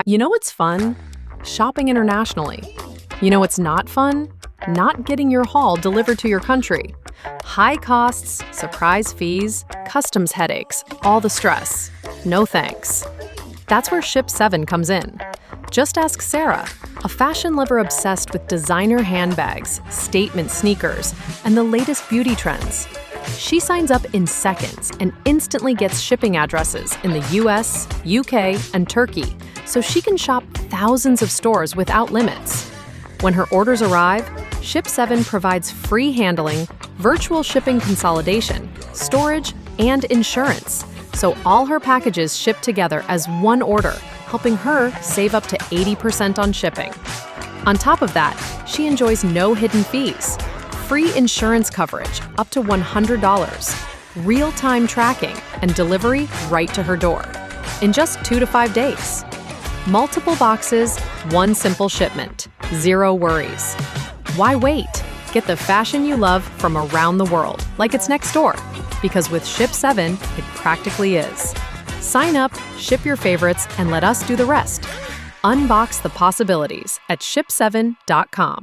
You know what's fun? Shopping internationally. You know what's not fun? Not getting your haul delivered to your country. High costs, surprise fees, customs headaches, all the stress. No thanks. That's where Ship7 comes in. Just ask Sarah, a fashion lover obsessed with designer handbags, statement sneakers, and the latest beauty trends. She signs up in seconds and instantly gets shipping addresses in the US, UK, and Turkey, so she can shop thousands of stores without limits. When her orders arrive, Ship7 provides free handling, virtual shipping consolidation, storage, and insurance, so all her packages ship together as one order, helping her save up to 80% on shipping. On top of that, she enjoys no hidden fees, free insurance coverage up to $100, real-time tracking, and delivery right to her door in just 2 to 5 days. Multiple boxes, one simple shipment, zero worries. Why wait? Get the fashion you love from around the world, like it's next door. Because with Ship7, it practically is. Sign up, ship your favorites, and let us do the rest. Unbox the possibilities at ship7.com.